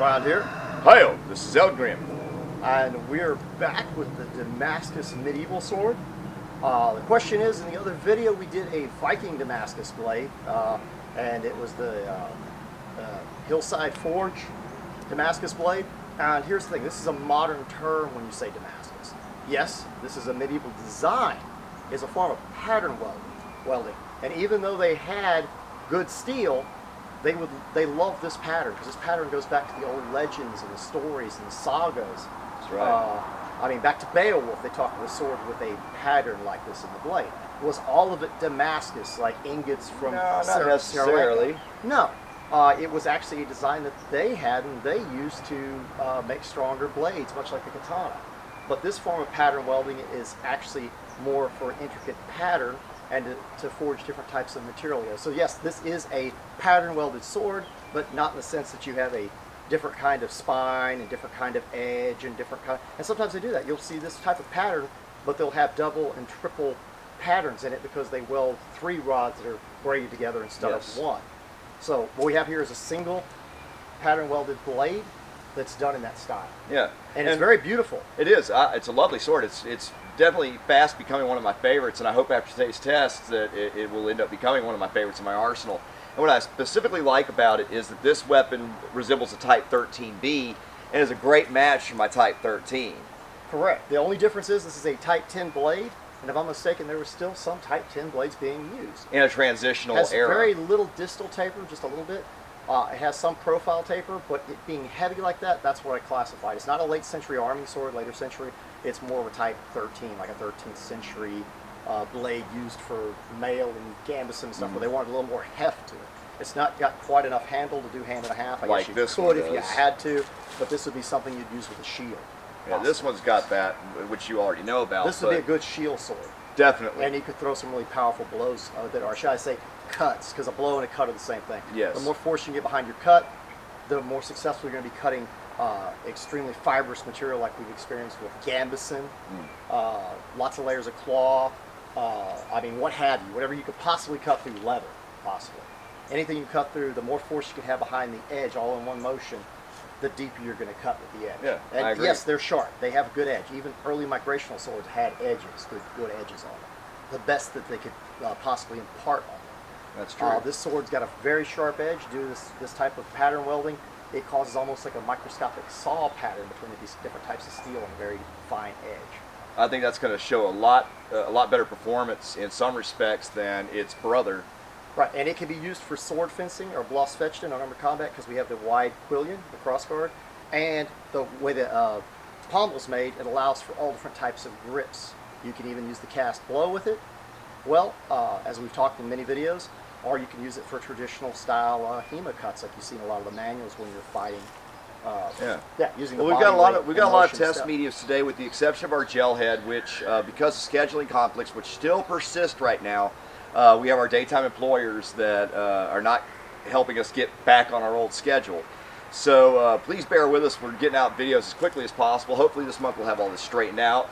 Ron here. Hi, this is Elgrim. And we're back with the Damascus medieval sword. The question is, in the other video we did a Viking Damascus blade, and it was the Hillside Forge Damascus blade. And here's the thing, this is a modern term when you say Damascus. Yes, this is a medieval design. It's a form of pattern welding. And even though they had good steel, they love this pattern because this pattern goes back to the old legends and the stories and the sagas. That's right. I mean, back to Beowulf, they talked of a sword with a pattern like this in the blade. Was all of it Damascus, like ingots from? No, not necessarily. No, it was actually a design that they had and they used to make stronger blades, much like the katana. But this form of pattern welding is actually more for an intricate pattern and to forge different types of material. So yes, this is a pattern welded sword, but not in the sense that you have a different kind of spine and different kind of edge and different kind. And sometimes they do that. You'll see this type of pattern, but they'll have double and triple patterns in it because they weld 3 rods that are braided together instead of 1. So what we have here is a single pattern welded blade that's done in that style. Yeah, and it's very beautiful. It is. It's a lovely sword. It's definitely fast becoming one of my favorites, and I hope after today's test that it will end up becoming one of my favorites in my arsenal. And what I specifically like about it is that this weapon resembles a Type 13B and is a great match for my Type 13. Correct. The only difference is this is a Type 10 blade, and if I'm mistaken, there were still some Type 10 blades being used. In a transitional era. It has era. very little distal taper, just a little bit. It has some profile taper, but it being heavy like that, that's what I classified. It's not a late century arming sword, later century. It's more of a Type 13, like a 13th century blade used for mail and gambeson and stuff, where they wanted a little more heft to it. It's not got quite enough handle to do hand and a half. I guess you could if you had to, but this would be something you'd use with a shield. Yeah, this one's got that, which you already know about. This would be a good shield sword. Definitely. And you could throw some really powerful blows with it, or should I say cuts, because a blow and a cut are the same thing. Yes. The more force you can get behind your cut, the more successful you're going to be cutting extremely fibrous material like we've experienced with gambeson, lots of layers of claw, I mean, what have you, whatever you could possibly cut through leather, possibly. Anything you cut through, the more force you can have behind the edge all in one motion, the deeper you're going to cut with the edge. Yeah, and I agree. Yes, they're sharp. They have a good edge. Even early migrational swords had edges, good edges on them. The best that they could possibly impart on them. That's true. This sword's got a very sharp edge. Due to this type of pattern welding, it causes almost like a microscopic saw pattern between these different types of steel and a very fine edge. I think that's going to show a lot better performance in some respects than its brother. Right, and it can be used for sword fencing or blossfechten on armored combat because we have the wide quillion, the crossguard, and the way the pommel's made, it allows for all different types of grips. You can even use the cast blow with it, well, as we've talked in many videos, or you can use it for traditional style HEMA cuts like you see in a lot of the manuals when you're fighting. Using the we've got a lot of test stuff. mediums today, with the exception of our gel head, which because of scheduling conflicts, which still persist right now, we have our daytime employers that are not helping us get back on our old schedule. So please bear with us. We're getting out videos as quickly as possible. Hopefully this month we'll have all this straightened out,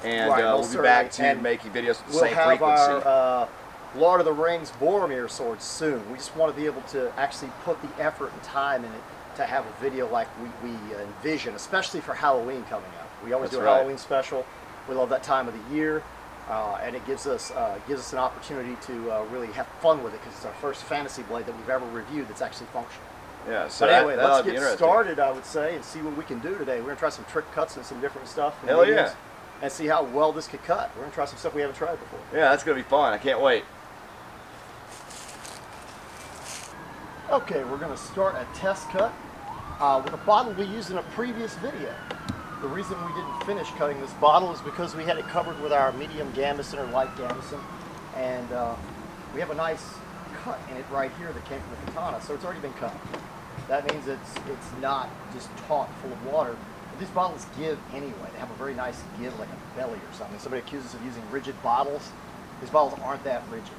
and we'll be back to making videos with the same frequency. We'll have our Lord of the Rings Boromir swords soon. We just want to be able to actually put the effort and time in it to have a video like we envision, especially for Halloween coming up. We always do a Halloween special. We love that time of the year. And it gives us an opportunity to really have fun with it because it's our first fantasy blade that we've ever reviewed that's actually functional. Yeah. So but anyway, let's get started, I would say, and see what we can do today. We're going to try some trick cuts and some different stuff. Hell yeah. And see how well this could cut. We're going to try some stuff we haven't tried before. Yeah, that's going to be fun. I can't wait. Okay, we're going to start a test cut with a bottle we used in a previous video. The reason we didn't finish cutting this bottle is because we had it covered with our medium gambeson or light gambeson, and we have a nice cut in it right here that came from the katana, so it's already been cut. That means it's not just taut full of water. But these bottles give anyway. They have a very nice give, like a belly or something. Somebody accuses us of using rigid bottles. These bottles aren't that rigid.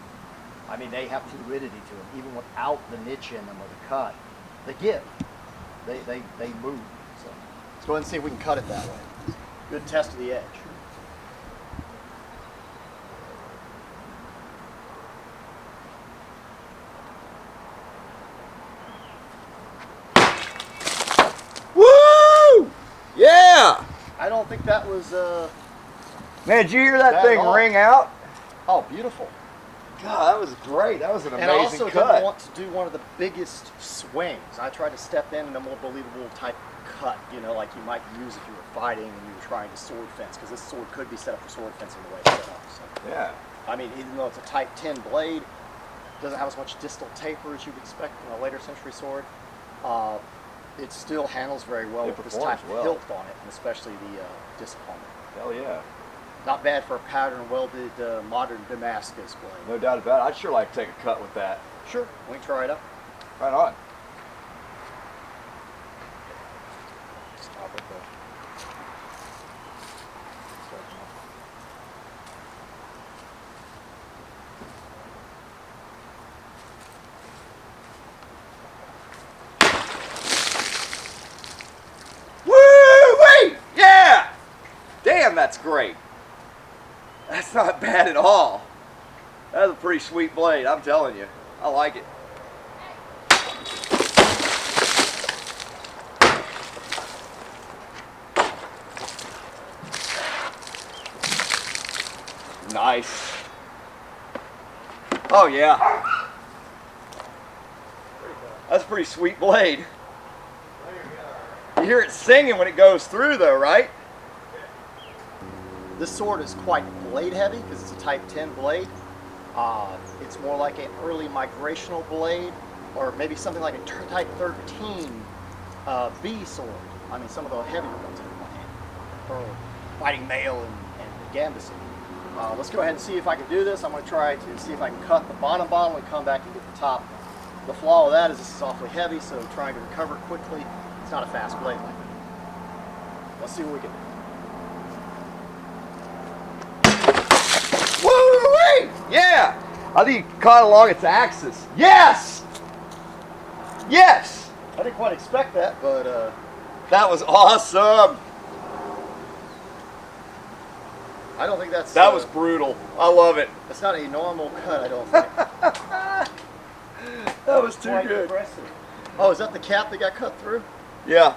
I mean, they have fluidity to them, even without the niche in them or the cut. They give. They move. So let's go ahead and see if we can cut it that way. Good test of the edge. think that was. Man, did you hear that Bad thing at all. ring out? Oh, beautiful. God, that was great. That was an And I amazing also cut. didn't want to do one of the biggest swings. I tried to step in a more believable type cut, you know, like you might use if you were fighting and you were trying to sword fence, because this sword could be set up for sword fencing the way it's set up. So, Yeah. I mean, even though it's a Type 10 blade, doesn't have as much distal taper as you'd expect in a later century sword. It still handles very well It with this performs type of well. hilt on it, and especially the disappointment. Hell yeah. Not bad for a pattern welded modern Damascus blade. No doubt about it. I'd sure like to take a cut with that. Sure, we can try it out. Right on. Stop it though. Woo-wee! Yeah! Damn, that's great. That's not bad at all. That's a pretty sweet blade, I'm telling you. I like it. Nice. Oh yeah. That's a pretty sweet blade. You hear it singing when it goes through though, right? This sword is quite blade heavy because it's a Type 10 blade. It's more like an early migrational blade, or maybe something like a Type 13 B sword. I mean, some of the heavier ones in my hand for fighting male and gambusing. Let's go ahead and see if I can do this. I'm going to try to see if I can cut the bottom bottle and come back and get the top. The flaw of that is this is awfully heavy, so trying to recover quickly, it's not a fast blade like that. Let's see what we can do. Woo-wee! Yeah! I think you caught along its axis. Yes! Yes! I didn't quite expect that, but That was awesome! I don't think that's... That was brutal. I love it. That's not a normal cut, I don't think. That was too Quite good. impressive. Oh, is that the cap that got cut through? Yeah.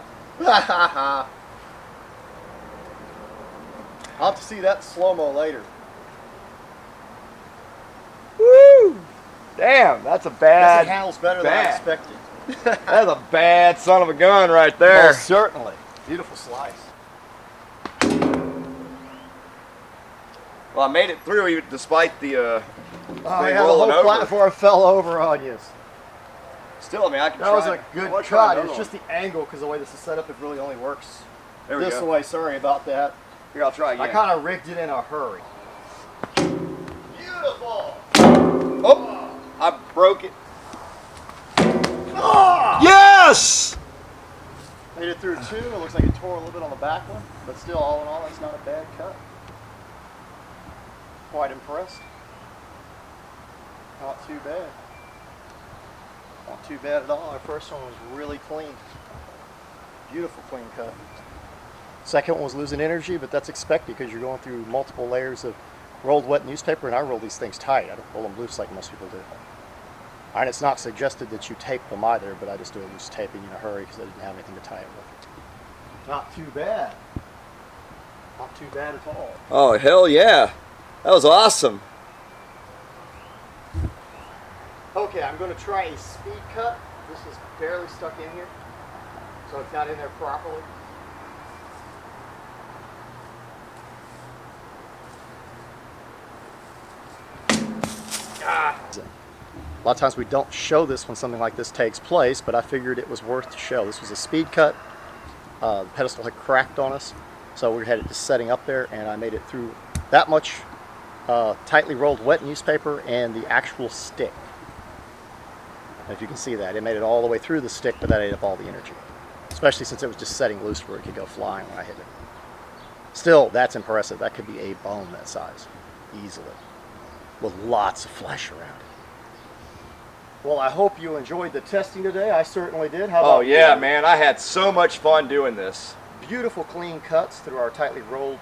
I'll have to see that in slow-mo later. Woo! Damn, that's a Guess bad. it handles better than I bad. expected. That's a bad son of a gun right there. Most certainly. Beautiful slice. Well, I made it through even despite the Oh, thing yeah, the rolling whole over. platform fell over on you. Still, I mean, I can That try. was a it. good I'll try cut. another It's just one. the angle, because the way this is set up, it really only works There we this go. way. Sorry about that. Here, I'll try again. I kind of rigged it in a hurry. Beautiful. Oh, I broke it. Ah! Yes! Made it through two. It looks like it tore a little bit on the back one, but still, all in all, that's not a bad cut. Quite impressed. Not too bad. Not too bad at all. Our first one was really clean. Beautiful clean cut. Second one was losing energy, but that's expected because you're going through multiple layers of rolled wet newspaper, and I roll these things tight. I don't roll them loose like most people do. And it's not suggested that you tape them either, but I just do a loose taping in a hurry because I didn't have anything to tie it with. Not too bad. Not too bad at all. Oh, hell yeah. That was awesome. Okay, I'm going to try a speed cut. This is barely stuck in here, so it's not in there properly. Ah. A lot of times we don't show this when something like this takes place, but I figured it was worth to show. This was a speed cut. The pedestal had cracked on us, so we had it just setting up there, and I made it through that much tightly rolled wet newspaper and the actual stick. And if you can see that, it made it all the way through the stick, but that ate up all the energy, especially since it was just setting loose where it could go flying when I hit it. Still, that's impressive. That could be a bone that size, easily, with lots of flesh around it. Well, I hope you enjoyed the testing today. I certainly did. How about Oh, yeah, you? man. I had so much fun doing this. Beautiful clean cuts through our tightly rolled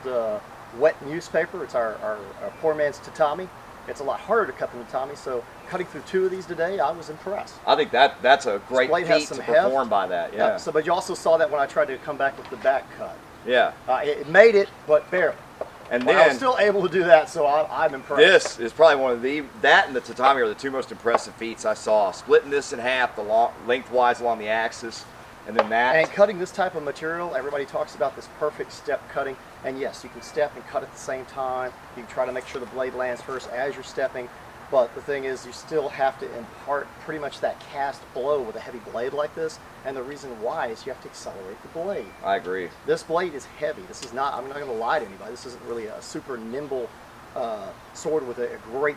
wet newspaper. It's our poor man's tatami. It's a lot harder to cut than tatami, so cutting through two of these today, I was impressed. I think that's a great blade has feat some to heft. perform by that. Yeah. So, but you also saw that when I tried to come back with the back cut. Yeah. It made it, but barely. And But then I was still able to do that, so I'm impressed. this is probably one of that and the tatami are the two most impressive feats I saw. Splitting this in half, lengthwise along the axis, and then that. And cutting this type of material, everybody talks about this perfect step cutting. And yes, you can step and cut at the same time. You can try to make sure the blade lands first as you're stepping. But the thing is, you still have to impart pretty much that cast blow with a heavy blade like this. And the reason why is you have to accelerate the blade. I agree. This blade is heavy. This is not, I'm not going to lie to anybody, this isn't really a super nimble sword with a great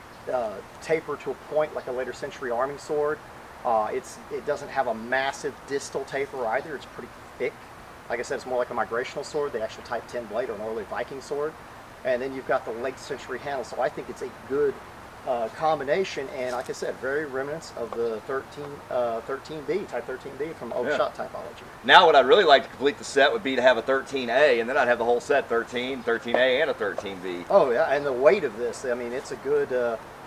taper to a point like a later century arming sword. It doesn't have a massive distal taper either. It's pretty thick. Like I said, it's more like a migrational sword, the actual Type 10 blade or an early Viking sword. And then you've got the late century handle. So I think it's a good combination, and like I said, very remnants of the 13B, Type 13B from Oakshott typology. Now what I'd really like to complete the set would be to have a 13A, and then I'd have the whole set 13, 13A, and a 13B. Oh yeah, and the weight of this, I mean, it's a good,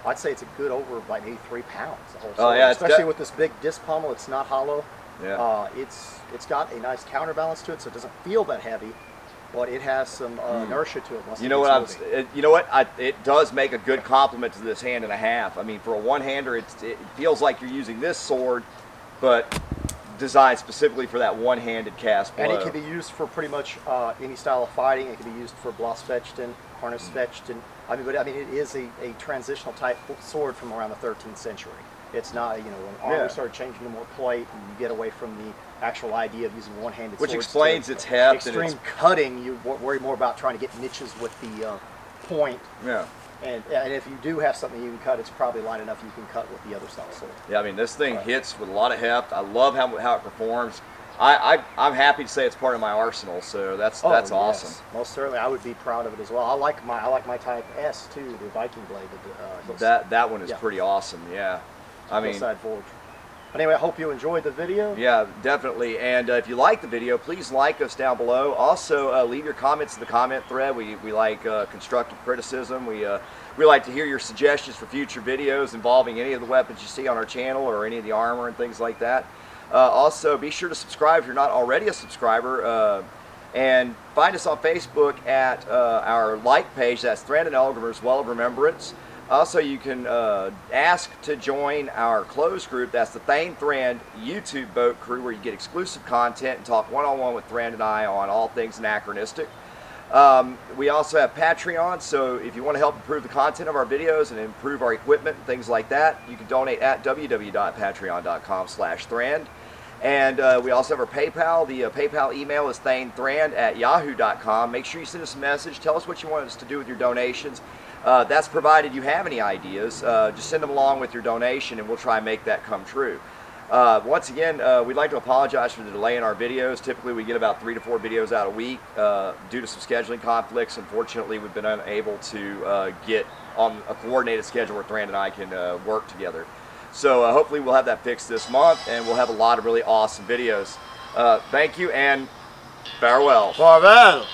I'd say it's a good over like maybe 3 pounds. The whole sword. Yeah, especially with this big disc pommel, it's not hollow. Yeah. It's got a nice counterbalance to it, so it doesn't feel that heavy. But it has some inertia to it. You know what? It does make a good complement to this hand and a half. I mean, for a one-hander, it feels like you're using this sword, but designed specifically for that one-handed cast blow. And it can be used for pretty much any style of fighting. It can be used for Blossfechten, Harnisfechten. I mean, it is a transitional type sword from around the 13th century. It's not, when armor started changing to more plate, and you get away from the actual idea of using one-handed swords. Which explains its heft. Extreme cutting, you worry more about trying to get niches with the point. Yeah. And if you do have something you can cut, it's probably light enough you can cut with the other style sword. Yeah, I mean, this thing hits with a lot of heft. I love how it performs. I'm happy to say it's part of my arsenal, so that's awesome. Yes. Most certainly, I would be proud of it as well. I like my Type S too, the Viking blade. That one is pretty awesome. Yeah, I mean, side forge. Anyway, I hope you enjoyed the video. Yeah, definitely. And if you like the video, please like us down below. Also, leave your comments in the comment thread. We like constructive criticism. We like to hear your suggestions for future videos involving any of the weapons you see on our channel or any of the armor and things like that. Also, be sure to subscribe if you're not already a subscriber. And find us on Facebook at our like page. That's Thran and Elgamer's Well of Remembrance. Also, you can ask to join our closed group. That's the Thane Thran YouTube Boat Crew, where you get exclusive content and talk one-on-one with Thran and I on all things anachronistic. We also have Patreon, so if you want to help improve the content of our videos and improve our equipment and things like that, you can donate at www.patreon.com/Thran. And we also have our PayPal. The PayPal email is thanethran@yahoo.com. Make sure you send us a message. Tell us what you want us to do with your donations. That's provided you have any ideas. Just send them along with your donation, and we'll try and make that come true. Once again, we'd like to apologize for the delay in our videos. Typically, we get about 3 to 4 videos out a week. Due to some scheduling conflicts, unfortunately, we've been unable to get on a coordinated schedule where Thran and I can work together. So hopefully we'll have that fixed this month, and we'll have a lot of really awesome videos. Thank you, and farewell. Farewell.